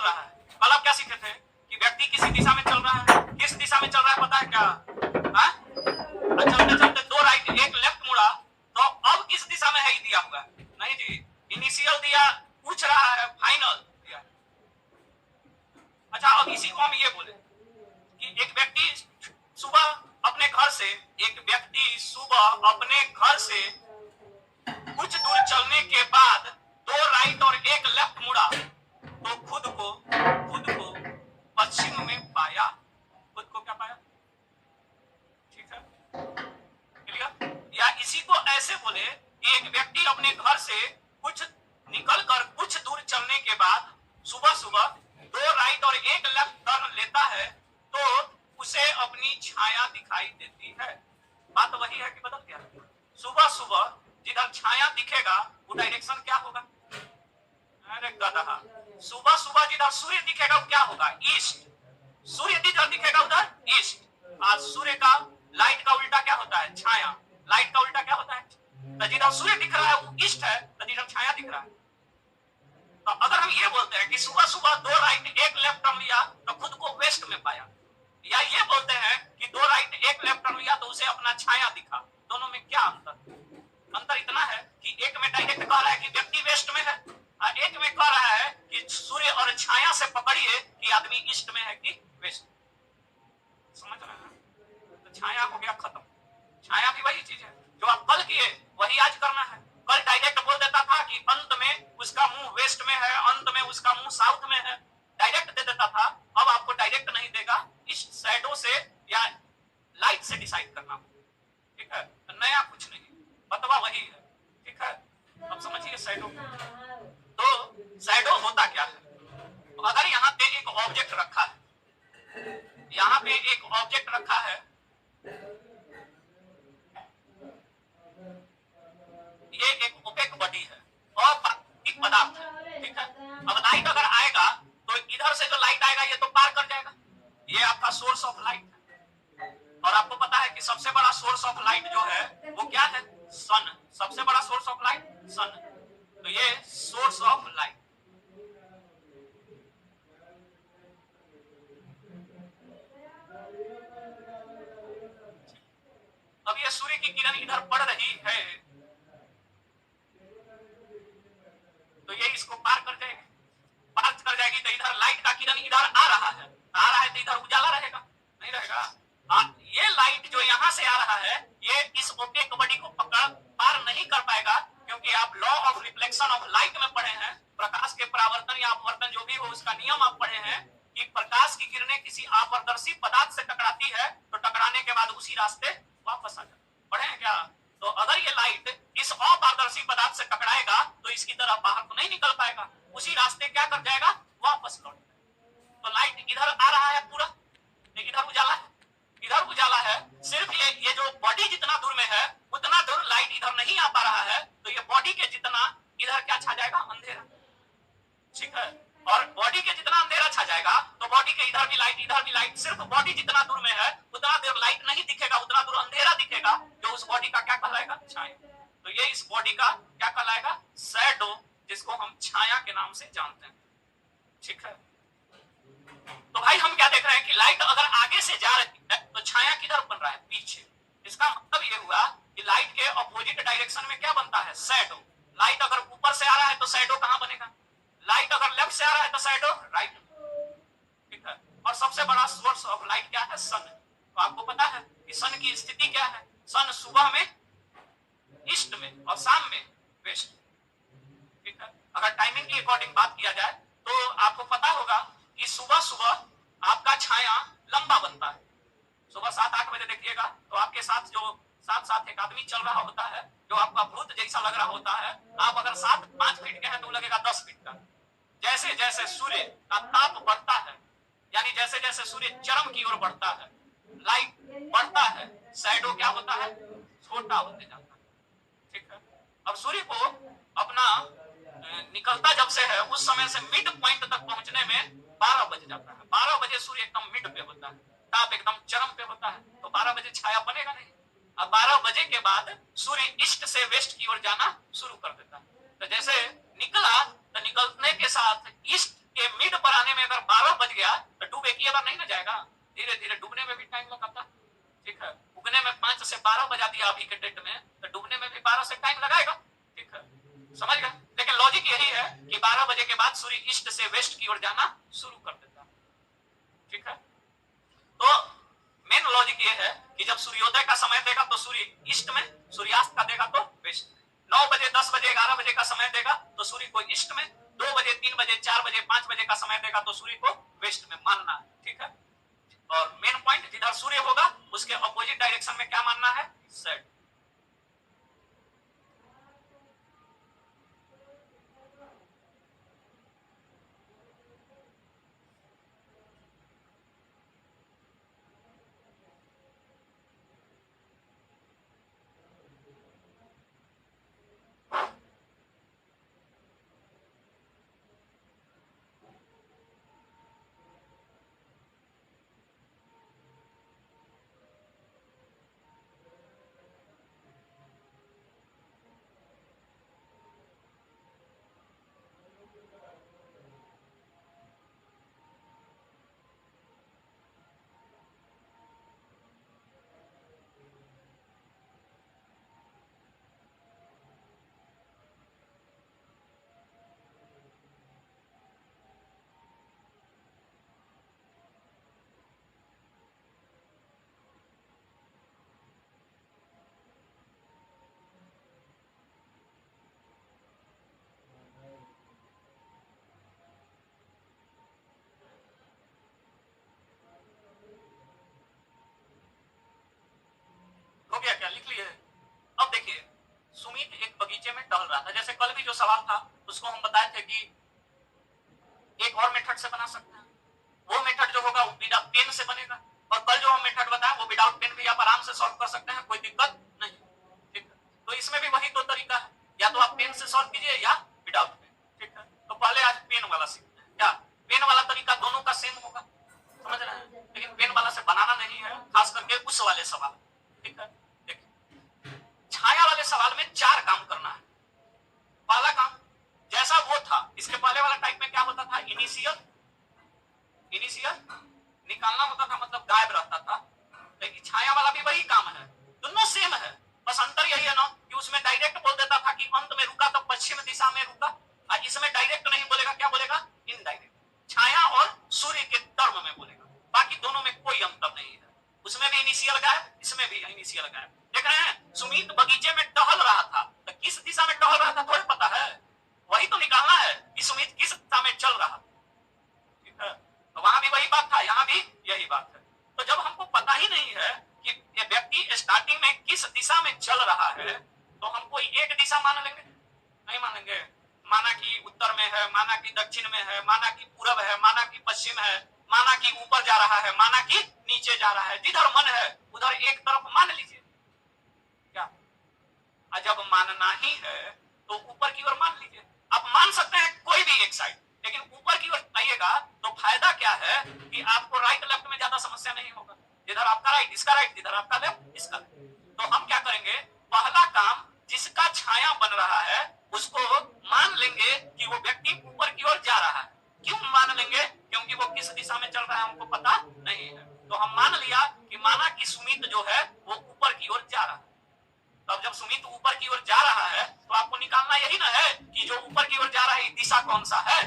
रहा है। कल आप क्या सीखे थे कि व्यक्ति किसी दिशा में चल रहा है, किस दिशा में चल रहा है पता है क्या? चलते चलते 2 राइट 1 लेफ्ट मुड़ा, तो अब किस दिशा में है ये दिया हुआ है? नहीं जी, इनिशियल दिया, पूछ रहा है फाइनल दिया। अच्छा, अब इसी को हम ये बोले कि एक व्यक्ति सुबह अपने घर से कुछ दूर चलने के बाद 2 राइट और 1 लेफ्ट मुड़ा, तो खुद को पश्चिम में पाया। खुद को क्या पाया? ठीक है, क्लियर? या इसी को ऐसे बोले कि एक व्यक्ति अपने घर से निकलकर कुछ दूर चलने के बाद सुबह 2 राइट और 1 लेफ्ट टर्न लेता है, तो उसे अपनी छाया दिखाई देती है। बात वही है कि बदल गया? सुबह जिधर छाया दिखेगा वो डायरेक्शन क्या होगा? अरे गधा, सुबह जिधर सूर्य दिखेगा वो क्या होगा? ईस्ट। सूर्य जिधर दिखेगा उधर ईस्ट। आज सूर्य का लाइट का उल्टा क्या होता है? छाया। लाइट का उल्टा क्या होता है? तो जिधर सूर्य दिख रहा है वो ईस्ट है, तो जिधर छाया दिख रहा है। तो अगर हम ये बोलते हैं कि सुबह 2 राइट 1 लेफ्ट टर्न लिया तो खुद को वेस्ट में पाया, या ये बोलते हैं कि 2 राइट 1 लेफ्ट टर्न लिया तो उसे अपना छाया दिखा, दोनों में क्या अंतर? अंतर इतना है कि एक में डायरेक्ट कह रहा है कि व्यक्ति वेस्ट में है, और एक में कह रहा है कि सूर्य और छाया से पकड़िए कि आदमी ईस्ट में है कि वेस्ट। समझ रहे हैं? तो छाया हो गया खत्म। छाया भी वही चीज है जो आप कल किए वही आज करना है। कल डायरेक्ट बोल देता था कि अंत में उसका मुंह वेस्ट में है, अंत में उसका मुंह साउथ में है, डायरेक्ट दे देता था। अब आपको डायरेक्ट नहीं देगा, इस शैडो से या लाइट से डिसाइड करना। ठीक है, नया कुछ नहीं, बतवा वही है। ठीक है, अब समझिए शैडो। तो शैडो होता क्या है? तो अगर यहाँ पे एक ऑब्जेक्ट रखा है, यहाँ पे एक ऑब्जेक्ट रखा है, ये एक ओपेक बॉडी है और एक पदार्थ है। ठीक है, अब लाइट अगर आएगा तो इधर से जो लाइट आएगा ये तो पार कर जाएगा, ये आपका सोर्स ऑफ लाइट है। और आपको पता है कि सबसे बड़ा सोर्स ऑफ लाइट जो है वो क्या है? सन। सबसे बड़ा सोर्स ऑफ लाइट सन। तो ये सोर्स ऑफ लाइट। अब ये सूर्य की किरण इधर पड़ रही है तो ये इसको पार कर जाएगी, तो इधर लाइट का किरण इधर आ रहा है तो इधर उजाला रहेगा? नहीं रहेगा। ये लाइट जो यहाँ से आ रहा है ये इस ओपेक बॉडी को पार नहीं कर पाएगा, क्योंकि आप law of reflection of light में पढ़े हैं, प्रकाश के परावर्तन या अपवर्तन जो भी हो उसका नियम आप पढ़े हैं कि प्रकाश की किरणें किसी अपारदर्शी पदार्थ से टकराती है तो टकराने के बाद उसी रास्ते वापस आ जाती है। पढ़े हैं क्या? तो अगर ये लाइट इस अपारदर्शी पदार्थ से टकराएगा तो इसकी तरफ बाहर तो नहीं निकल पाएगा, उसी रास्ते क्या कर जाएगा? वापस लौट जाएगा। तो लाइट इधर आ रहा है पूरा, इधर उजाला है, सिर्फ ये जो बॉडी जितना दूर में है उतना दूर लाइट इधर नहीं आ पा रहा है, तो ये बॉडी के जितना इधर क्या छा जाएगा? अंधेरा। ठीक है, और बॉडी के जितना अंधेरा छा जाएगा तो बॉडी के इधर भी लाइट, सिर्फ बॉडी जितना दूर में है उतना देर लाइट नहीं दिखेगा, उतना दूर अंधेरा दिखेगा, जो उस बॉडी का क्या कहलाएगा? छाया। तो ये इस बॉडी का क्या कहलाएगा? शैडो, जिसको हम छाया के नाम से जानते हैं। ठीक है, तो भाई हम क्या देख रहे हैं कि लाइट अगर आगे से जा रही है तो छाया किधर बन रहा है? पीछे। इसका मतलब ये हुआ कि लाइट के अपोजिट डायरेक्शन में क्या बनता है? शैडो। लाइट अगर ऊपर से आ रहा है तो शैडो कहां बनेगा? लाइट अगर लेफ्ट से आ रहा है तो शैडो राइट। ठीक है, और सबसे बड़ा सोर्स ऑफ लाइट क्या है? सन। तो आपको पता है कि सन की स्थिति क्या है? सन सुबह में ईस्ट में और शाम में वेस्ट। ठीक है, अगर टाइमिंग की अकॉर्डिंग बात किया जाए तो आपको पता होगा कि सुबह आपका छाया लंबा बनता है। सुबह 7-8 बजे देखिएगा तो आपके साथ जो साथ एक आदमी चल रहा होता है जो आपका भूत जैसा लग रहा होता है, आप अगर 7-5 फीट के हैं तो लगेगा 10 फीट का। जैसे जैसे सूर्य का ताप बढ़ता है, यानी जैसे जैसे सूर्य चरम की ओर बढ़ता है, लाइट बढ़ता है, शैडो क्या होता है? छोटा होते जाता है। ठीक है, अब सूर्य को अपना निकलता जब से है उस समय से मिड पॉइंट तक पहुंचने में 12 बज जाता है। 12 बजे सूर्य एकदम मिड पे होता है, ताप एकदम चरम पे होता है, तो 12 बजे छाया बनेगा नहीं। अब 12 बजे के बाद सूर्य ईस्ट से वेस्ट की ओर जाना शुरू कर देता है। तो जैसे निकला तो निकलने के साथ ईस्ट ये मिड पर आने में अगर 12 बज गया तो डूब एक ही बार नहीं ना जाएगा, धीरे धीरे डूबने में भी टाइम लगाता। ठीक है, उगने में 5 से 12 बजा दिया अभी के डेट में, तो डूबने में भी 12 से टाइम लगाएगा। ठीक है, समझ गया। लेकिन लॉजिक यही है कि 12 बजे के बाद सूर्य ईस्ट से वेस्ट की ओर जाना शुरू कर देता। ठीक है, तो मेन लॉजिक ये है कि जब सूर्योदय का समय देगा तो सूर्य ईस्ट में, सूर्यास्त का देगा तो वेस्ट में। 9 बजे 10 बजे 11 बजे का समय देगा तो सूर्य को ईस्ट में, 2 बजे 3 बजे 4 बजे 5 बजे का समय देगा तो सूर्य को वेस्ट में मानना है। ठीक है, और मेन पॉइंट जिधर सूर्य होगा उसके अपोजिट डायरेक्शन में क्या मानना है, सेट। हो गया क्या, लिख लिए। अब देखिए, सुमित एक बगीचे में टहल रहा था, जैसे कल भी जो सवाल था उसको हम बताए थे कि एक और मेथड से बना सकते हैं। वो मेथड जो होगा वो विदाउट पेन से बनेगा, और कल जो हम मेथड बताया वो विदाउट पेन भी आप आराम से सॉल्व कर सकते हैं, कोई दिक्कत नहीं। ठीक है, तो इसमें भी वही 2 तरीका है, या तो आप पेन से सॉल्व कीजिए या विदाउट पेन। ठीक है, तो पहले आज पेन वाला सीखते हैं। क्या पेन वाला तरीका दोनों का सेम होगा, समझ रहे हैं, लेकिन पेन वाला से बनाना नहीं है, खास करके उस वाले सवाल। ठीक है, देखिए छाया वाले सवाल में 4 काम करना है। पहला काम जैसा वो था, इसके पहले वाला टाइप में क्या होता था, इनिशियल निकालना होता था, मतलब गायब रहता था। लेकिन छाया वाला भी वही काम है, दोनों सेम है, बस अंतर यही है ना कि उसमें डायरेक्ट बोल देता था कि अंत में रुका तो पश्चिम दिशा में रुका, और इसमें डायरेक्ट नहीं बोलेगा, क्या बोलेगा, इनडायरेक्ट। छाया और सूर्य के टर्म में बोलेगा, बाकी दोनों में कोई अंतर नहीं है। उसमें भी इनिशियल गायब, इसमें भी इनिशियल गायब। देख रहे हैं, सुमित बगीचे में टहल रहा था, तो किस दिशा में टहल रहा था थोड़ी पता है, वही तो निकालना है कि सुमित किस दिशा में चल रहा। ठीक है, तो वहां भी वही बात था, यहाँ भी यही बात है। तो जब हमको पता ही नहीं है कि ये व्यक्ति स्टार्टिंग में किस दिशा में चल रहा है, तो हम कोई एक दिशा मान लेंगे, नहीं मानेंगे। माना कि उत्तर में है, माना कि दक्षिण में है, माना कि पूरब है, माना कि पश्चिम है, माना कि ऊपर जा रहा है, माना कि नीचे जा रहा है, जिधर मन है उधर एक तरफ मान लीजिए। क्या जब मानना ही है तो ऊपर की ओर मान लीजिए। आप मान सकते हैं कोई भी एक साइड, लेकिन ऊपर की ओर आइएगा तो फायदा क्या है कि आपको राइट लेफ्ट में ज्यादा समस्या नहीं होगा, जिधर आपका राइट इसका राइट, जिधर आपका लेफ्ट इसका लेफ्ट। तो हम क्या करेंगे, पहला काम जिसका छाया बन रहा है उसको मान लेंगे कि वो व्यक्ति ऊपर की ओर जा रहा है। क्यों मान लेंगे, क्योंकि वो किस दिशा में चल रहा है हमको पता नहीं है। तो हम मान लिया कि माना कि सुमित जो है वो ऊपर की ओर जा रहा है। तब जब सुमित ऊपर की ओर जा रहा है तो आपको निकालना यही ना है कि जो ऊपर की ओर जा रहा है दिशा कौन सा है।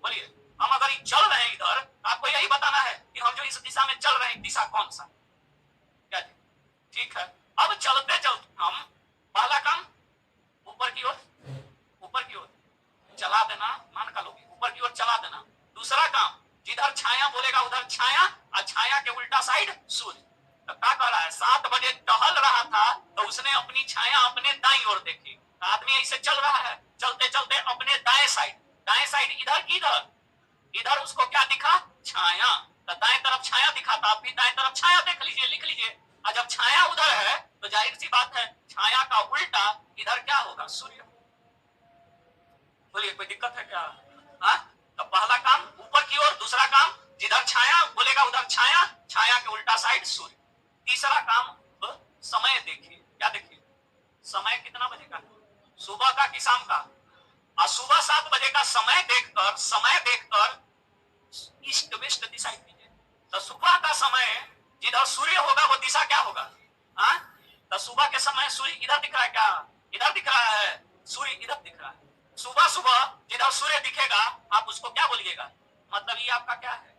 बोलिए, हम अगर चल रहे हैं इधर, आपको यही बताना है कि हम जो इस दिशा में चल रहे हैं दिशा कौन सा। क्या जी, ठीक है। अब चलते चलते हम पहला काम ऊपर की ओर चला देना, मान का लोगे ऊपर की ओर चला देना। दूसरा काम जिधर छाया बोलेगा उधर छाया, और छाया के उल्टा साइड सूर्य। तो क्या कह रहा है, 7 बजे टहल रहा था तो उसने अपनी छाया अपने दाईं ओर देखी। तो आदमी ऐसे चल रहा है, चलते चलते अपने दाएं साइड इधर की इधर उसको क्या दिखा, छाया। तो दाएं तरफ छाया दिखा था, आप भी दाएं तरफ छाया देख लीजिए, लिख लीजिए। और जब छाया उधर है तो जाहिर सी बात है छाया का उल्टा इधर क्या होगा, सूर्य। बोलिए, कोई दिक्कत है क्या। हाँ, तो पहला काम ऊपर की ओर, दूसरा काम जिधर छाया बोलेगा उधर छाया, छाया के उल्टा साइड सूर्य। तीसरा काम समय देखिए, क्या देखिए, समय कितना बजे का, सुबह का कि शाम का। और सुबह 7 बजे का समय देखकर ईस्ट वेस्ट डिसाइड कीजिए। तो सुबह का समय जिधर सूर्य होगा वो दिशा क्या होगा? हाँ, तो सुबह के समय सूर्य इधर दिख रहा है क्या? इधर दिख रहा है, सूर्य इधर दिख रहा है। सुबह सुबह जिधर सूर्य दिखेगा आप उसको क्या बोलिएगा? मतलब ये आपका क्या है?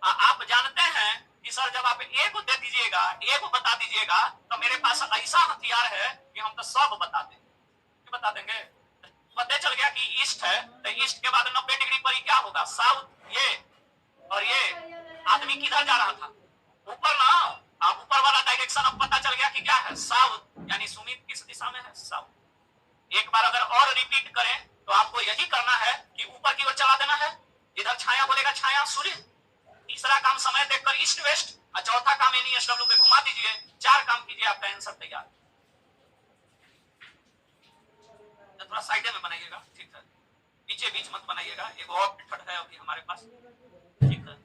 आप जानते हैं कि सर जब आप ए को दे दीजिएगा, ए को बता दीजिएगा, तो मेरे पास ऐसा हथियार है कि हम तो सब बता देंगे। क्या बता देंगे? पता चल गया कि ईस्ट है, तो ईस्ट के बाद 90 डिग्री पर ही क्या होगा? साउथ। ये और ये आदमी किधर जा रहा था? ऊपर ना। आप ऊपर वाला डायरेक्शन अब पता चल गया कि क्या है? साउथ। यानी सुमित किस दिशा में है? साउथ। एक बार अगर और रिपीट करें तो आपको यही करना है कि ऊपर की ओर चला देना है। इधर छाया बोलेगा छाया सूर्य। तीसरा काम समय देखकर ईस्ट वेस्ट, और चौथा काम एनईएसडब्ल्यू पे घुमा दीजिए। 4 काम कीजिए, आपका आंसर तैयार। थोड़ा साइड में बनाइएगा, ठीक है? पीछे बीच मत बनाइएगा। एक और मेथड है अभी हमारे पास, ठीक है?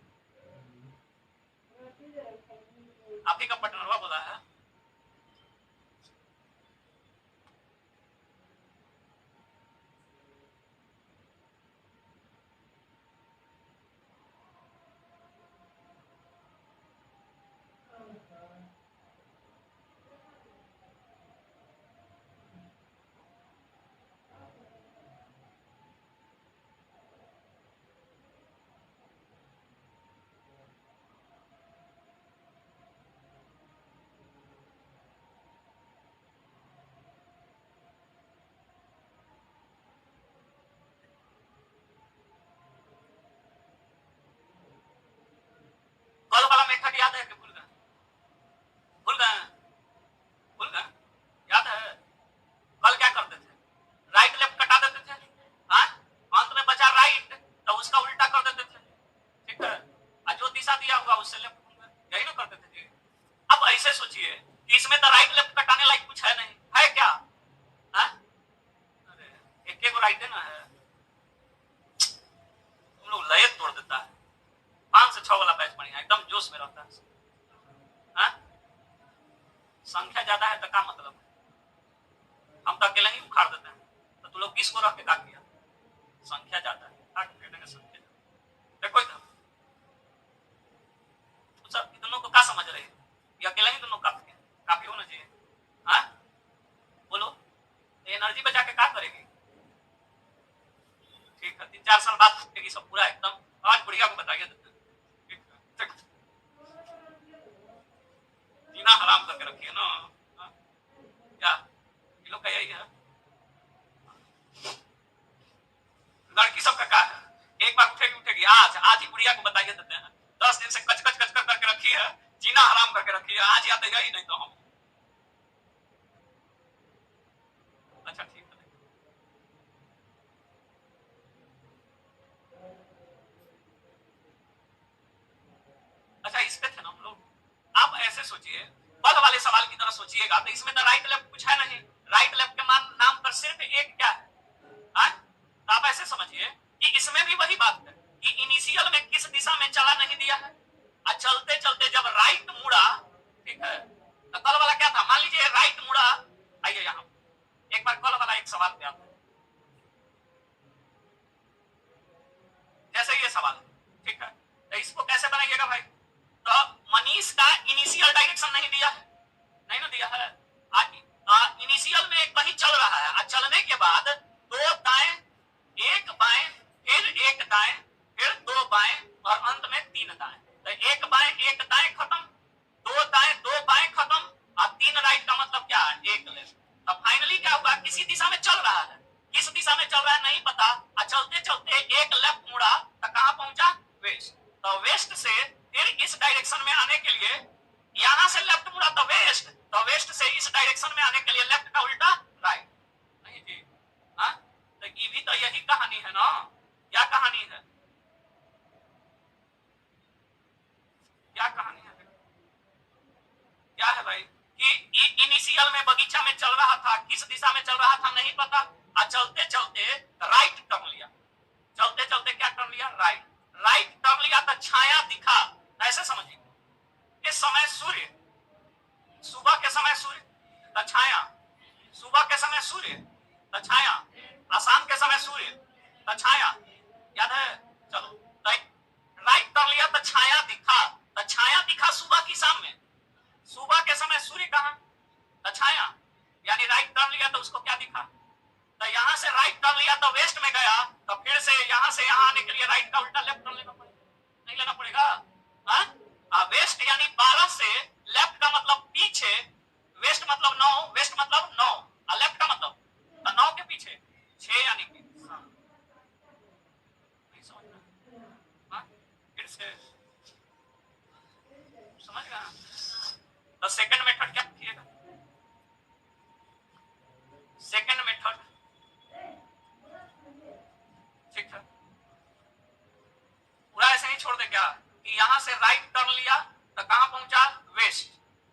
आप ही का पटनरवा बोला है। कल वाला मेथड याद है कि भूल गए? भूल गए? भूल गए? याद है? कल क्या करते थे? राइट लेफ्ट कटा देते थे। हाँ, अंत में बचा राइट, तो उसका उल्टा कर देते थे, ठीक है? और जो दिशा दिया होगा उससे लेफ्ट, यही ना करते थे जी। अब ऐसे सोचिए कि इसमें तो राइट लेफ्ट कटाने लायक कुछ है नहीं, है क्या? हाँ? अरे एक राइट है ना है। तुम लोग लय तोड़ देता है। 5 से 6 वाला बैच बढ़िया, एकदम जोश में रहता है। हाँ? संख्या ज्यादा है तो क्या मतलब? हम तो अकेले ही उखाड़ देते हैं, तो तुम लोग 20 को रख के क्या किया? संख्या ज्यादा है, संख्या देखो इधर। दोनों को क्या समझ रहे हैं? ये अकेला ही दोनों काफी होना चाहिए। हाँ, बोलो। एनर्जी बचा के क्या करेगी? ठीक है, 3-4 साल बाद फूटेगी सब पूरा एकदम। आज बुढ़िया को बताइए जीना हराम करके रखिए ना। क्या ये लोग का यही है? लड़की सबका क्या है? एक बार उठेगी आज ही बुढ़िया को बताइए देते हैं। 10 दिन से कच कच कच कर करके रखी है, जीना हराम करके रखी है, आज या तो यही नहीं तो हम। अच्छा ठीक है। अच्छा इस पे थे ना हम लोग। आप ऐसे सोचिए, बल वाले सवाल की तरह सोचिएगा, तो इसमें तो राइट लेफ्ट कुछ है नहीं। राइट लेफ्ट के नाम पर सिर्फ एक क्या है? हाँ? तो आप ऐसे समझिए कि इसमें भी वही बात है कि इनिशियल में किस दिशा में चला नहीं दिया है, और चलते चलते जब राइट मुड़ा, ठीक है? तो कल वाला क्या था? मान लीजिए राइट मुड़ा। आइए यहाँ एक बार कल वाला एक सवाल पे आता है। जैसे ये सवाल, ठीक है? तो इसको कैसे बनाइएगा भाई? तो मनीष का इनिशियल डायरेक्शन नहीं दिया है, नहीं ना दिया है। इनिशियल में कहीं चल रहा है, और चलने के बाद 2 दाएं, 1 बाएं, फिर 1 दाएं, फिर 2 बाएं, और अंत में 3 दाएं। तो 1 बाएं 1 दाएं खत्म, 2 दाएं 2 बाएं खत्म, और 3 राइट का मतलब क्या है? 1 लेफ्ट। तो फाइनली क्या हुआ? किसी दिशा में चल रहा है, किस दिशा में चल रहा है नहीं पता, और चलते चलते 1 लेफ्ट मुड़ा तो कहां पहुंचा? वेस्ट। तो वेस्ट से फिर इस डायरेक्शन में आने के लिए यहां से लेफ्ट मुड़ा तो वेस्ट, तो वेस्ट से इस डायरेक्शन में आने के लिए लेफ्ट का उल्टा राइट। नहीं जी? हाँ, तो ये भी तो यही कहानी है ना। क्या कहानी है? क्या कहानी है? क्या है भाई कि इनिशियल में बगीचा में चल रहा था, किस दिशा में चल रहा था नहीं पता, और चलते चलते राइट टर्न लिया। चलते चलते क्या टर्न लिया? राइट। राइट टर्न लिया तो छाया दिखा। ऐसे समझिए, इस समय सूर्य, सुबह के समय सूर्य तो छाया, सुबह के समय सूर्य तो छाया, और शाम के समय सूर्य तो छाया याद है, चलो राइट टर्न लिया तो छाया दिखा, तो छाया दिखा सुबह की शाम में, सुबह के समय सूर्य कहा, तो छाया, यानी राइट टर्न लिया तो उसको क्या दिखा, तो यहां से राइट टर्न लिया तो वेस्ट में गया, तो फिर से यहां आने के लिए राइट का उल्टा लेफ्ट टर्न लेना पड़ेगा, नहीं लेना पड़ेगा, वेस्ट यानी 12 से लेफ्ट का मतलब पीछे, वेस्ट मतलब 9, वेस्ट मतलब 9, और लेफ्ट का मतलब तो 9 के पीछे 6 यानी कि नहीं समझ रहा, फिर से समझ गया। तो सेकंड मेथड क्या लिखिएगा, सेकंड मेथड ठीक है, पूरा ऐसे नहीं छोड़ दे क्या कि यहां से राइट टर्न लिया तो कहां पहुंचा, वेस्ट,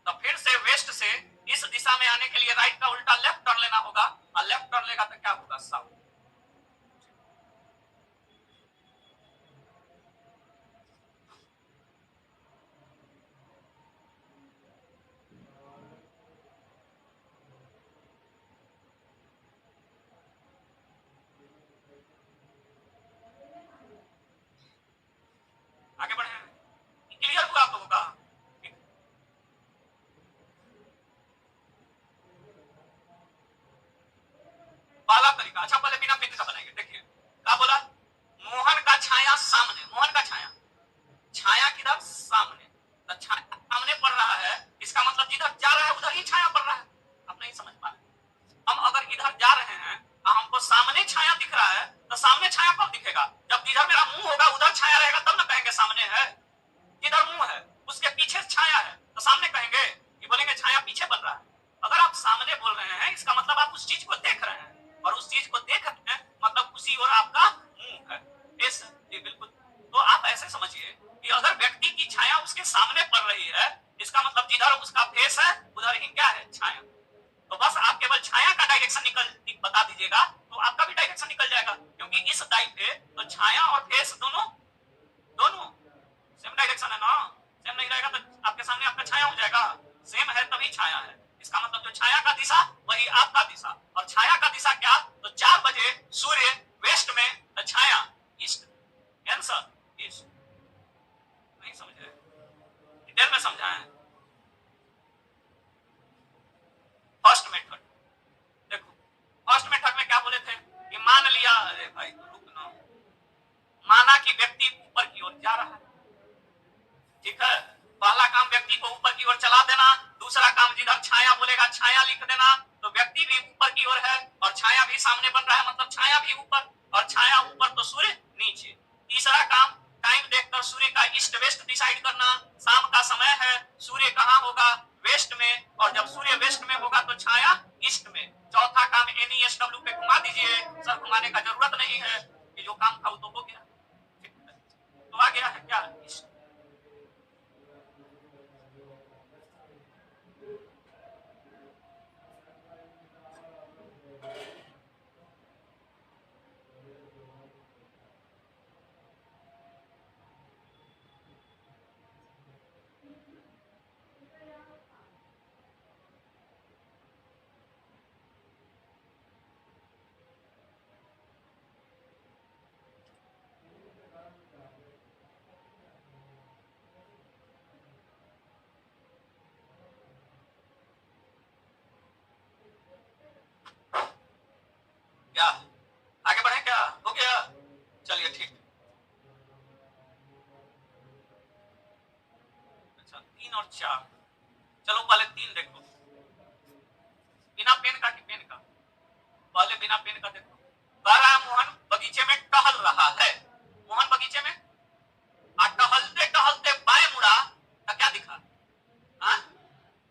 तो फिर से वेस्ट से इस दिशा में आने के लिए राइट का उल्टा लेफ्ट टर्न लेना होगा, और लेफ्ट टर्न लेगा तो क्या होगा, साउथ। आगे बढ़े, क्लियर हुआ आप लोगों का, वाला तरीका। अच्छा पहले बिना पिन का बनाएंगे, देखिए क्या बोला, मोहन का छाया सामने, मोहन का छाया, छाया किधर, सामने, तो छाया सामने पड़ रहा है, इसका मतलब जिधर जा रहा है उधर ही छाया पड़ रहा है, आप नहीं समझ पा रहे, हम अगर इधर जा रहे हैं हमको सामने छाया दिख रहा है, तो सामने छाया कब दिखेगा, जब जिधर मेरा मुंह होगा उधर छाया रहेगा, तब ना कहेंगे सामने है, जिधर मुंह है उसके पीछे छाया है तो सामने कहेंगे, ये बोलेंगे छाया पीछे बन रहा है। अगर आप सामने बोल रहे हैं इसका मतलब आप उस चीज को देख रहे हैं, और उस चीज को देख रहे हैं मतलब उसी ओर आपका मुंह है, इस बिल्कुल। तो आप ऐसे समझिए कि अगर व्यक्ति की छाया उसके सामने पड़ रही है, इसका मतलब जिधर उसका फेस है उधर ही क्या है, छाया। तो बस आप केवल छाया का डायरेक्शन बता दीजिएगा तो आपका भी डायरेक्शन निकल जाएगा, क्योंकि इस डाई पे तो छाया और फेस दोनों दोनों सेम डायरेक्शन है ना, सेम नहीं रहेगा तो आपके सामने आपका छाया हो जाएगा, सेम है तभी छाया है, इसका मतलब जो छाया का दिशा वही आपका दिशा, और छाया का दिशा क्या, तो 4 बजे सूर्य वेस्ट में, तो छाया ईस्ट, आंसर ईस्ट। नहीं समझे, डिटेल में समझाएं। फर्स्ट मेथड देखो, फर्स्ट मेथड में क्या बोले थे कि मान लिया, अरे भाई तो रुक ना, माना कि व्यक्ति ऊपर की ओर जा रहा है, ठीक है, पहला काम व्यक्ति को ऊपर की ओर चला देना, दूसरा काम जिधर छाया बोलेगा छाया लिख देना, तो व्यक्ति भी ऊपर की ओर है और छाया भी सामने बन रहा है, मतलब छाया भी ऊपर और छाया ऊपर तो सूर्य नीचे। तीसरा काम टाइम देखकर सूर्य का ईस्ट वेस्ट डिसाइड करना, शाम का समय है, सूर्य कहाँ होगा, वेस्ट में, और जब सूर्य वेस्ट में होगा तो छाया ईस्ट में। चौथा काम NESW पे घुमा दीजिए, सर घुमाने का जरूरत नहीं है, कि जो काम था वो तो हो गया, तो आ गया है क्या, ईस्ट। क्या आगे बढ़े, क्या हो गया, चलिए ठीक। अच्छा 3 और 4, चलो पहले 3 देखो, बिना पेन का कि पेन का, पहले बिना पेन का देखो। कह रहा है मोहन बगीचे में टहल रहा है, मोहन बगीचे में, टहलते टहलते बाएं मुड़ा तो क्या दिखा,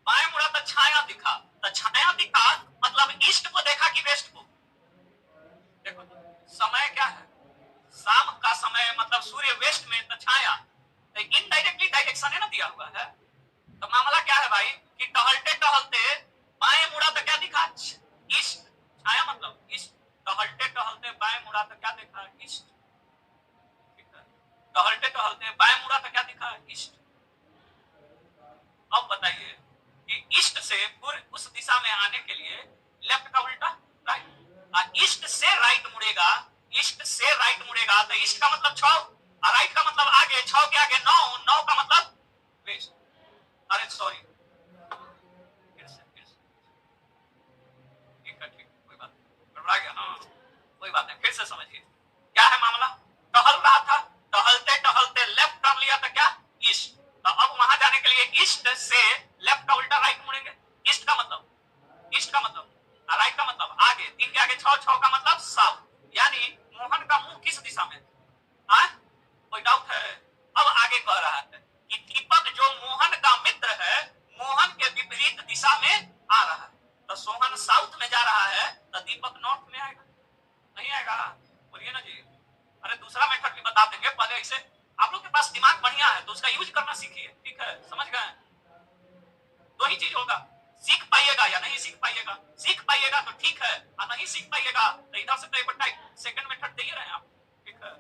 बाएं मुड़ा तो छाया दिखा, तो छाया दिखा मतलब ईस्ट को देखा कि वेस्ट को, देखो समय क्या है, शाम का समय मतलब सूर्य वेस्ट में तो छाया, तो इनडायरेक्टली डायरेक्शन है ना दिया हुआ है, तो मामला क्या है भाई कि टहलते टहलते बाएं मुड़ा तो क्या दिखा, ईस्ट, छाया मतलब ईस्ट, टहलते टहलते बाएं मुड़ा तो क्या देखा, ईस्ट, टहलते टहलते बाएं मुड़ा तो क्या दिखा, ईस्ट। अब बताइए कि ईस्ट से पूर्व उस दिशा में आने के लिए लेफ्ट का उल्टा राइट, ईस्ट से राइट मुड़ेगा, ईस्ट से मुड़ेगा तो ईस्ट का मतलब 6 और राइट का मतलब आगे, 6 के आगे 9, 9 का मतलब वेस्ट। अरे सॉरी, ठीक है, कोई बात नहीं, गड़बड़ा गया ना, कोई बात नहीं, फिर से समझिए क्या है मामला। टहल रहा था, टहलते टहलते लेफ्ट टर्न लिया था क्या, ईस्ट। तो अब वहां जाने के लिए ईस्ट से लेफ्ट का उल्टा राइट मुड़ेंगे। ईस्ट का मतलब, ईस्ट का मतलब, राइट का मतलब आगे, 3 के आगे 6, 6 का मतलब साउथ। यानी मोहन का मुंह किस दिशा में, कोई डाउट है। अब आगे कह रहा है कि दीपक जो मोहन का मित्र है, मोहन के विपरीत दिशा में आ रहा है। तो सोहन साउथ में जा रहा है तो दीपक नॉर्थ में आएगा, नहीं आएगा, बोलिए ना जी। अरे दूसरा मेथड भी बता देंगे, पहले इसे, आप लोग के पास दिमाग बढ़िया है तो उसका यूज करना सीखिए, ठीक है, समझ गए। दो ही चीज होगा, सीख पाइएगा या नहीं सीख पाइएगा। सीख पाइएगा तो ठीक है, और नहीं सीख पाइएगा तो इधर से तो एक टाइप सेकंड मेथड दे ही रहे हैं आप, ठीक है।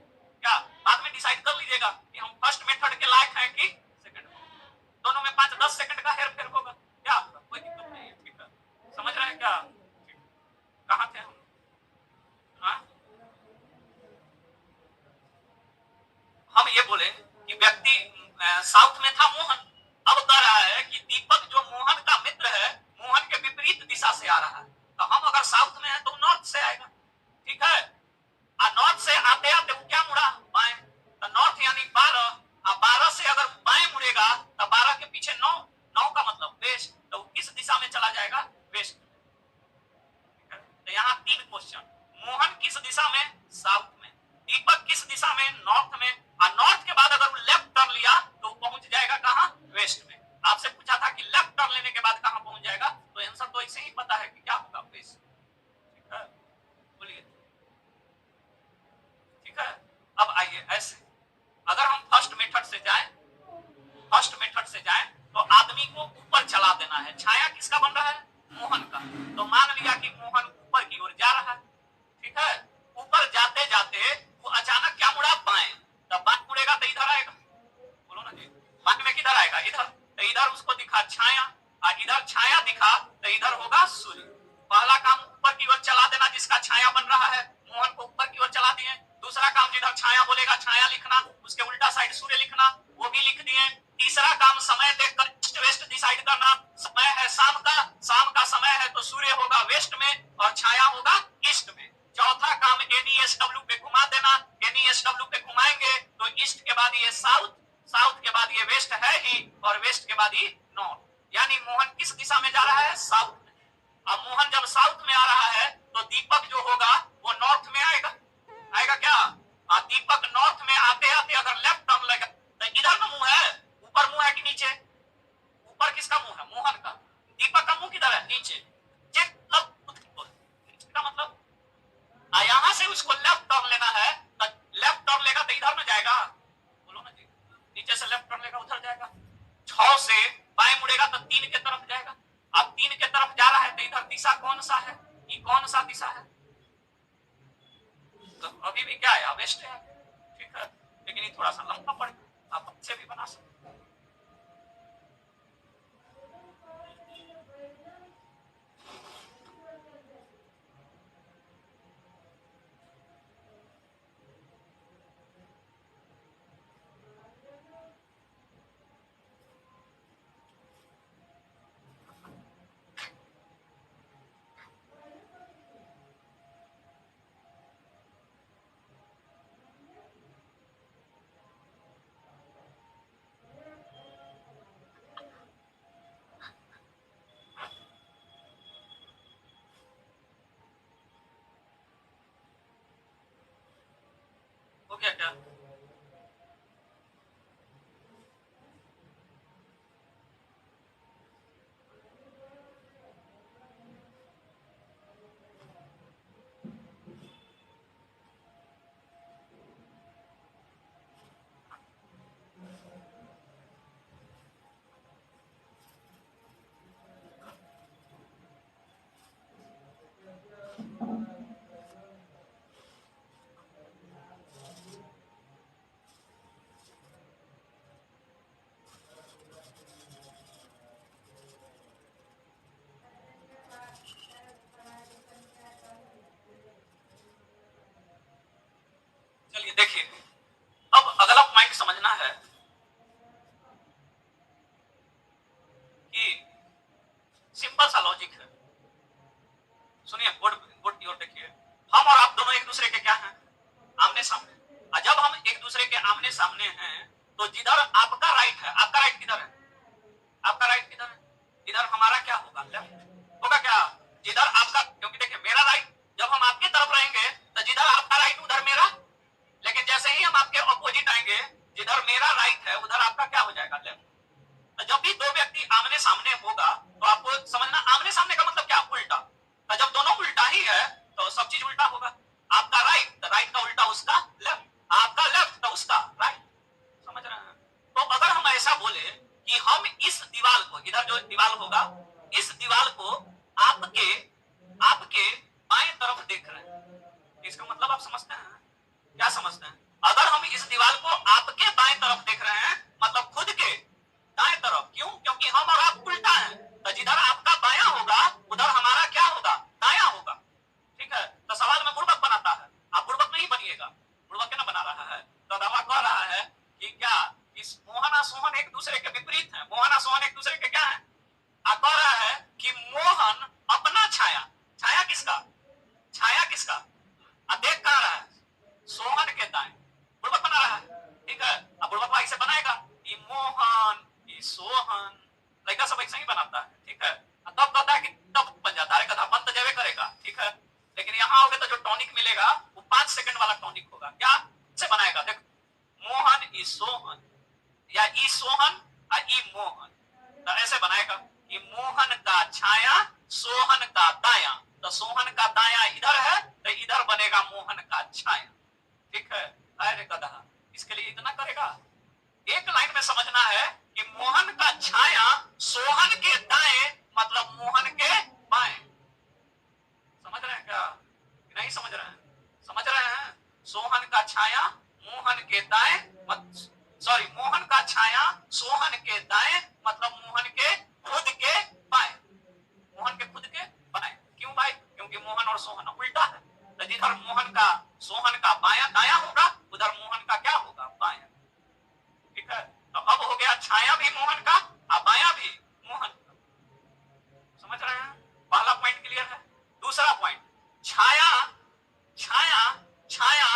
क्या बाद में डिसाइड कर लीजिएगा कि हम फर्स्ट मेथड के लायक हैं कि सेकंड। दोनों में 5-10 सेकंड का हेर फेर होगा, क्या कोई दिक्कत नहीं है, ठीक है, समझ रहे हैं क्या। कहाँ थे हम, हम ये बोले कि व्यक्ति साउथ में था मोहन। अब कह रहा है कि दीपक जो मोहन का मित्र है, मोहन के विपरीत दिशा से आ रहा है। तो हम अगर साउथ में है तो नॉर्थ से आएगा, ठीक है। और नॉर्थ से आते आते वो क्या मुड़ा, बाएं। तो नॉर्थ यानी 12, और 12 से अगर बाएं मुड़ेगा तो 12 के पीछे 9, 9 का मतलब वेस्ट। तो किस दिशा में चला जाएगा, वेस्ट। तो यहाँ 3 क्वेश्चन, मोहन किस दिशा में, साउथ में, दीपक किस दिशा में, नॉर्थ में, और नॉर्थ के बाद अगर वो लेफ्ट टर्न लिया तो पहुंच जाएगा कहां, वेस्ट में। आपसे पूछा था कि लेफ्ट टर्न लेने के बाद कहां पहुंच जाएगा, तो आंसर तो ऐसे ही पता है कि क्या होगा, वेस्ट, ठीक है, बोलिए, ठीक है। अब आइए ऐसे, अगर हम फर्स्ट मेथड से जाएं, फर्स्ट मेथड से जाएं तो आदमी को ऊपर चला देना है। छाया किसका बन रहा है, मोहन का। तो मान लिया कि मोहन ऊपर की ओर जा रहा है, ठीक है। ऊपर जाते जाते वो अचानक क्या मुड़ा, बाएं। तब बाएं मुड़ेगा तो इधर आएगा, बोलो ना जी, बाएं में किधर आएगा, इधर। तो इधर उसको दिखा छाया, और इधर छाया दिखा तो इधर होगा सूर्य। पहला काम ऊपर की ओर चला देना, जिसका छाया बन रहा है, मोहन को ऊपर की ओर चला दिए। दूसरा काम, जिधर छाया बोलेगा छाया लिखना, उसके उल्टा साइड सूर्य लिखना, वो भी लिख दिए। तीसरा काम, समय देखकर ईस्ट वेस्ट डिसाइड करना। समय है शाम का, शाम का समय है तो सूर्य होगा वेस्ट में और छाया होगा ईस्ट में। चौथा काम, एनईएसडब्ल्यू पे घुमा देना। एनईएसडब्ल्यू पे घुमाएंगे तो ईस्ट के बाद ये साउथ, साउथ के बाद ये वेस्ट है ही, और वेस्ट के बाद ही नॉर्थ। यानी मोहन किस दिशा में जा रहा है, साउथ में। अब मोहन जब साउथ में आ रहा है तो दीपक जो होगा वो नॉर्थ में आएगा, आएगा क्या। दीपक नॉर्थ में आते आते अगर लेफ्ट टर्न लेगा तो इधर का मुंह है, ऊपर मुंह है कि नीचे, ऊपर किसका मुंह है, मोहन का। दीपक का मुंह किधर है, नीचे। चेक का मतलब, यहां से उसको लेफ्ट टर्न लेना है तो लेफ्ट टर्न लेगा तो इधर में जाएगा, बोलो ना जी। नीचे से लेफ्ट टर्न लेगा उधर जाएगा। 6 से बाएं मुड़ेगा तो 3 के तरफ जाएगा। अब 3 के तरफ जा रहा है तो इधर दिशा कौन सा है, ये कौन सा दिशा है, तो अभी भी क्या है, वेस्ट है, ठीक है। लेकिन ये थोड़ा सा लंबा पड़ेगा, आप अच्छे भी बना सकते। दूसरे के क्या हैं, आमने सामने। और जब हम एक दूसरे के आमने सामने हैं तो जिधर आपका राइट है, आपका राइट किधर है, आपका राइट किधर है, इधर हमारा क्या होगा, लेफ्ट होगा क्या, जिधर आपका, क्योंकि देखिए मेरा राइट जब हम आपके तरफ रहेंगे तो जिधर आपका राइट उधर मेरा, लेकिन जैसे ही हम आपके ऑपोजिट आएंगे जिधर मेरा राइट है उधर आपका क्या हो जाएगा, लेफ्ट। तो जब भी दो व्यक्ति आमने सामने होगा तो आपको समझना आमने सामने का मतलब क्या, उल्टा। तो जब दोनों उल्टा ही है तो सब चीज उल्टा होगा, आपका राइट तो राइट का उल्टा उसका लेफ्ट, आपका लेफ्ट तो उसका राइट, समझ रहे हैं। तो अगर हम ऐसा बोले कि हम इस दीवार को, इधर जो दीवार होगा इस दीवार को आपके आपके बाएं तरफ देख रहे हैं, इसका मतलब आप समझते हैं, क्या समझते हैं, अगर हम इस दीवार को आपके बाएं तरफ देख रहे हैं मतलब खुद के दाएं तरफ, क्यों, क्योंकि हम और आप उल्टा हैं, तो जिधर आपका बायां होगा उधर हमारा क्या होगा, दायां होगा, ठीक है। तो सवाल में बुड़बक बनाता है, आप बुड़बक नहीं बनिएगा, बुड़बक क्या बना रहा है, तो दावा कह रहा है कि क्या इस मोहन और सोहन एक दूसरे के विपरीत है, मोहन और सोहन एक दूसरे के क्या है, कह रहा है कि मोहन अपना छाया, छाया किसका, छाया किसका, देख कह रहा है सोहन के दाएं, बुड़बक बना रहा है, ठीक है। अब बुड़बक ऐसे बनाएगा कि मोहन ये सोहन, लड़का सब ऐसे ही बनाता है, ठीक है। तब कहता है कि तब बन जाता है, कथा बंद जेबे करेगा, ठीक है। लेकिन यहाँ होगे तो जो टॉनिक मिलेगा वो 5 सेकंड वाला टॉनिक होगा, क्या से बनाएगा, देख मोहन ई सोहन या ई सोहन या ई मोहन, तो ऐसे बनाएगा कि मोहन का छाया सोहन का दाया, तो सोहन का दाया इधर है तो इधर बनेगा मोहन का छाया, ठीक है। अरे गधा, इसके लिए इतना करेगा, एक लाइन में समझना है कि मोहन का छाया सोहन के दाएं मतलब मोहन के बाएं, समझ रहे हैं क्या, नहीं समझ रहे हैं, समझ रहे हैं, सोहन का छाया मोहन के दाएं सॉरी मोहन का छाया सोहन के दाएं मतलब मोहन के खुद के बाएं, मोहन के खुद के बाएं, क्यों भाई, क्योंकि मोहन और सोहन उल्टा है, तो जिधर मोहन का सोहन का बायां दाया होगा उधर मोहन का क्या होगा, बायां, ठीक है। तो अब हो गया छाया भी मोहन का और बायां भी मोहन का, समझ रहे हैं, पहला पॉइंट क्लियर है। दूसरा पॉइंट, छाया छाया छाया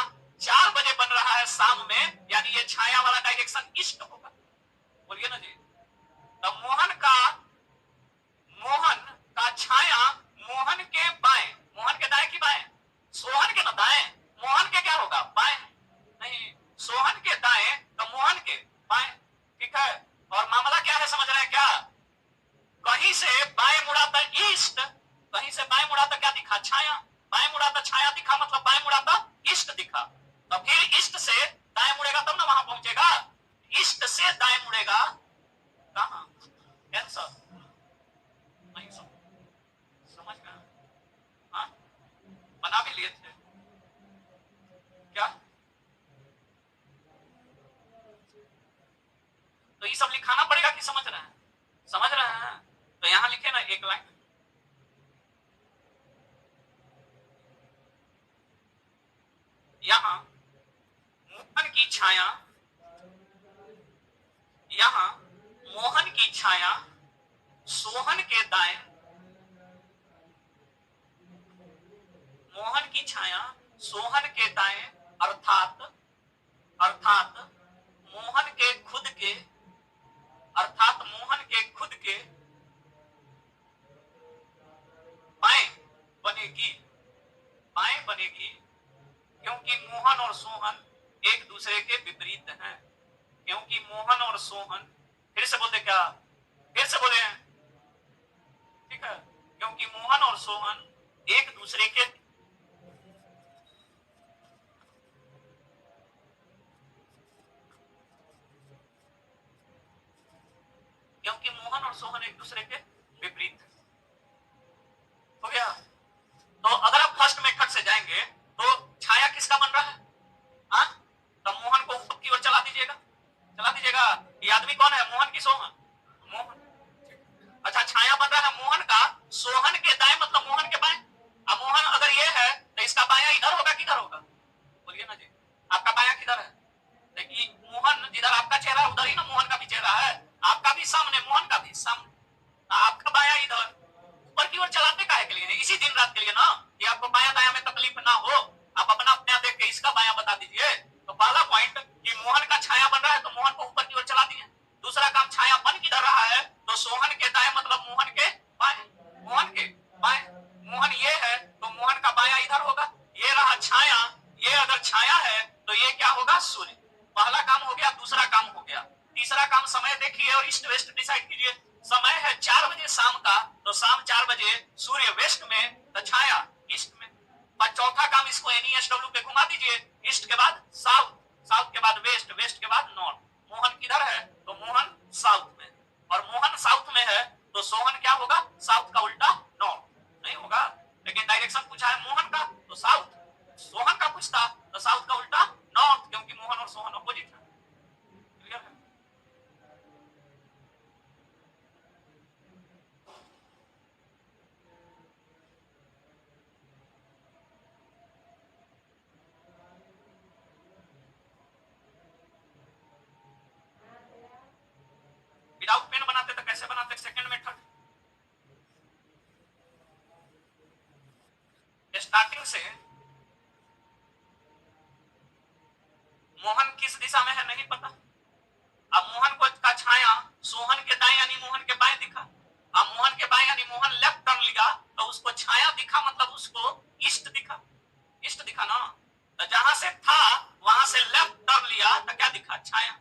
4 बजे बन रहा है शाम में, यानी ये छाया वाला डायरेक्शन ईस्ट होगा, बोलिए ना जी। तो मोहन का छाया मोहन के बाएं, मोहन के दाएं की बाएं, सोहन के ना दाएं, मोहन के क्या होगा, बाएं, नहीं सोहन के दाएं तो मोहन के बाएं, ठीक है। और मामला क्या है समझ रहे हैं क्या, कहीं से बाएं मुड़ा तो ईस्ट, कहीं से बाएं मुड़ा तो क्या दिखा, छाया, बाएं मुड़ा तो छाया दिखा मतलब बाएं मुड़ा तो ईस्ट दिखा, तो फिर ईस्ट से दाएं मुड़ेगा तब ना वहां पहुंचेगा, ईस्ट से दाएं मुड़ेगा कहां, कैंसर, नहीं समझ गए, हाँ बना भी लिए थे क्या, तो ये सब लिखाना पड़ेगा कि समझ रहे हैं, समझ रहे हैं। तो यहां लिखे ना एक लाइन, यहां मोहन की छाया, यहां मोहन की छाया सोहन के दाएं, मोहन की छाया सोहन के दाएं अर्थात अर्थात मोहन के खुद के, अर्थात मोहन के खुद के बाएं बनेगी, बाएं बनेगी, क्योंकि मोहन और सोहन एक दूसरे के विपरीत हैं, क्योंकि मोहन और सोहन, फिर से बोलते क्या, फिर से बोले हैं, ठीक है, क्योंकि मोहन और सोहन एक दूसरे के, क्योंकि मोहन और सोहन एक दूसरे के विपरीत हो गया। तो अगर आप फर्स्ट मेथड से जाएंगे तो छाया किसका बन रहा है, हाँ, तो मोहन को ऊपर की ओर चला दीजिएगा, चला दीजिएगा, ये आदमी कौन है, मोहन की सोहन, मोहन, अच्छा छाया बन रहा है मोहन का सोहन के दाएं मतलब मोहन के बाएं, अब मोहन अगर ये है तो इसका बायां इधर होगा किधर होगा, बोलिए ना जी, आपका बायां किधर है, देखिए मोहन जिधर आपका चेहरा उधर ही ना मोहन का भी चेहरा है, आपका भी सामने मोहन का भी सामने, आपका बायां इधर, ऊपर की ओर चलाते काहे के लिए, इसी दिन रात के लिए ना, कि आपको बायां दायां में तकलीफ ना हो, आप अपना दीजिए। तो पहला पॉइंट कि मोहन का छाया बन रहा है तो मोहन को ऊपर की ओर चला दिए। दूसरा काम, छाया बन किधर रहा है तो सोहन के दाएं मतलब मोहन के बाएं, मोहन के बाएं। मोहन ये है तो मोहन का बायां इधर होगा। ये रहा छाया, ये अगर छाया है तो ये क्या होगा, सूर्य। पहला काम हो गया। दूसरा काम हो गया। तीसरा काम, समय देखिए और ईस्ट वेस्ट डिसाइड कीजिए। समय है 4 बजे शाम का, तो शाम 4 बजे सूर्य वेस्ट में तो छाया ईस्ट में। और चौथा काम, इसको NESW पे घुमा दीजिए। ईस्ट के बाद साउथ, साउथ के बाद वेस्ट, वेस्ट के बाद नॉर्थ। मोहन किधर है तो मोहन साउथ में, और मोहन साउथ में है तो सोहन क्या होगा, साउथ का उल्टा नॉर्थ नहीं होगा। लेकिन डायरेक्शन पूछा है मोहन का तो साउथ, सोहन का पूछता तो साउथ का उल्टा नॉर्थ, क्योंकि मोहन और सोहन अपोजिट है। क्लियर है? विदाउट पेन बनाते तो कैसे बनाते, सेकंड मेथड। स्टार्टिंग से मोहन किस दिशा में है नहीं पता। अब मोहन को का छाया सोहन के दाएं यानी मोहन के बाएं दिखा। अब मोहन के बाएं यानी मोहन लेफ्ट टर्न लिया तो उसको छाया दिखा, मतलब उसको ईस्ट दिखा। ईस्ट दिखा ना, तो जहां से था वहां से लेफ्ट टर्न लिया तो क्या दिखा, छाया।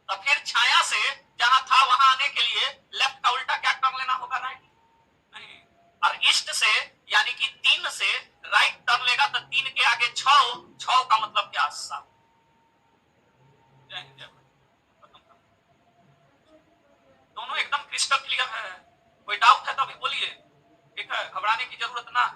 तो फिर छाया से जहां था वहां आने के लिए लेफ्ट का उल्टा क्या टर्न लेना होगा, राइट। नहीं, और ईस्ट से यानी कि 3 से राइट टर्न लेगा तो 3 के आगे 6, 6 का मतलब क्या, 7। दोनों एकदम क्रिस्टल क्लियर है। कोई डाउट है तो अभी बोलिए, ठीक है, घबराने की जरूरत ना।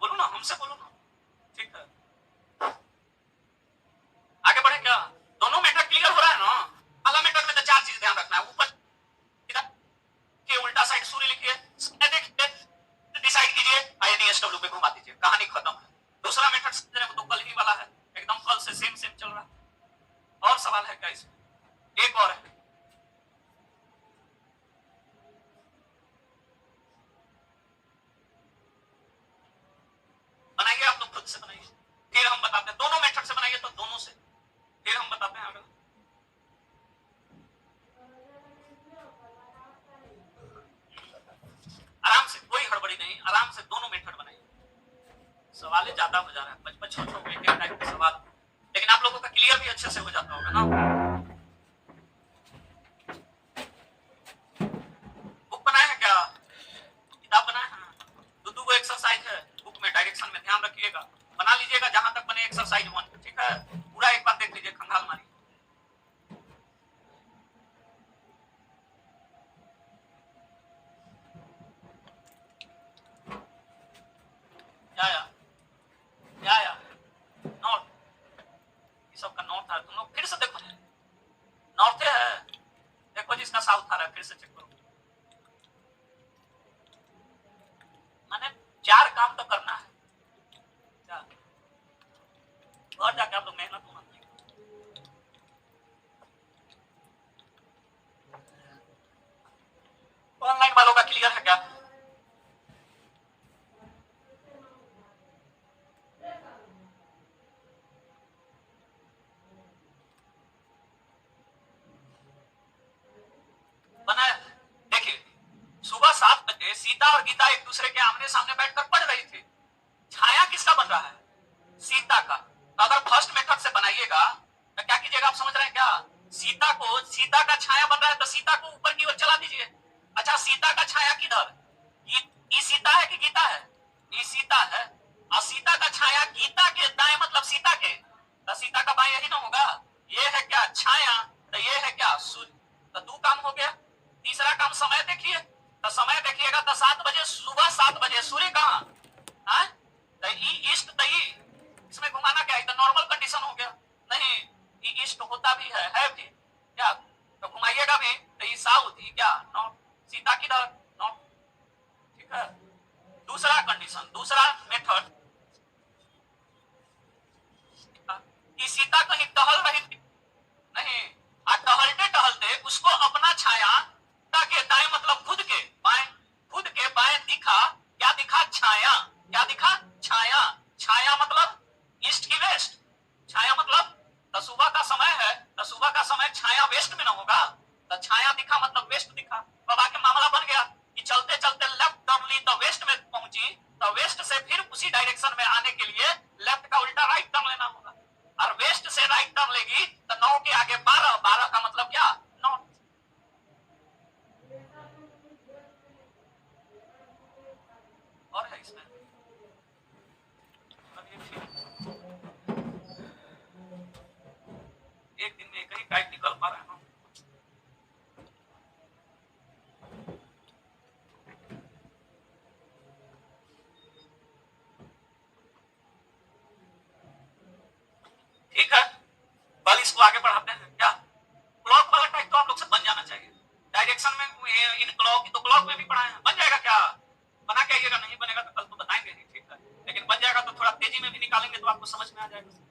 बोलो ना, हमसे बोलो ना, ठीक है। आगे बढ़े क्या, दोनों मेथड क्लियर हो रहा है ना। पहला मेथड में तो 4 चीज ध्यान रखना है। ऊपर के उल्टा साइड सूर्य लिखिए, समय देखिए, डिसाइड कीजिए, NESW पे घुमा दीजिए, कहानी खत्म है। दूसरा मेथड समझने को तो कल ही वाला है, एकदम कल से सेम सेम चल रहा है। और सवाल है क्या इसमें, एक और है। बनाइए, आप लोग खुद से बनाइए, फिर हम बताते हैं। दोनों मेथड से बनाइए तो दोनों से, फिर हम बताते हैं आगे। आराम से, कोई हड़बड़ी नहीं, आराम से दोनों मेथड बनाइए। सवाल ज्यादा हो जा रहा है, 55 एक टाइप के सवाल, लेकिन आप लोगों का क्लियर भी अच्छे से हो जाता होगा ना। बुक बनाए हैं क्या, किताब बनाए हैं। दो एक्सरसाइज है बुक में, डायरेक्शन में ध्यान रखिएगा, बना लीजिएगा जहां तक बने एक्सरसाइज 1, ठीक है। पूरा एक बार देख लीजिए, खंगाल मारी। या नॉर्थ, ये सब का नॉर्थ है। तुम लोग फिर से देखो, नॉर्थ है, देखो जिसका साउथ आ रहा है फिर से चेक करो। मैंने 4 काम तो करना है, और जाके आप लोग मेहनत होना चाहिए। ऑनलाइन वालों का क्लियर है क्या, बनाया। देखिए, सुबह 7 बजे सीता और गीता एक दूसरे के आमने सामने बैठकर पढ़ रही थी। छाया किसका बन रहा है, सीता का। तो अगर फर्स्ट मेथड से बनाइएगा तो क्या कीजिएगा, आप समझ रहे हैं क्या, सीता को, सीता का छाया बन रहा है तो सीता को ऊपर की ओर चला दीजिए। अच्छा, सीता का छाया किधर, ये सीता है कि गीता है, ये सीता है, और सीता का छाया गीता के दाएं मतलब सीता के, तो सीता का बाएं यही ना होगा। ये है क्या, छाया, तो ये है क्या, सूर्य। तो 2 काम हो गया। तीसरा काम, समय देखिए, तो समय देखिएगा तो 7 बजे, सुबह 7 बजे सूर्य कहाँ है, ईस्ट, इसमें घुमाना लिए लेफ्ट का उल्टा राइट टर्न लेना होगा, और वेस्ट से राइट टर्न लेगी तो 9 के आगे 12, 12 का मतलब क्या, नॉर्थ। और है इसमें एक दिन में एक ही गाइड निकल पा रहा है ना। ठीक है, कल इसको आगे बढ़ाते हैं। क्या क्लॉक वाला टाइप तो आप लोग से बन जाना चाहिए। डायरेक्शन में इन क्लॉक तो क्लॉक में भी पढ़ाए हैं, बन जाएगा क्या, बना के आइएगा, नहीं बनेगा तो कल तो बताएंगे ही, ठीक है, लेकिन बन जाएगा तो थोड़ा तेजी में भी निकालेंगे तो आपको समझ में आ जाएगा।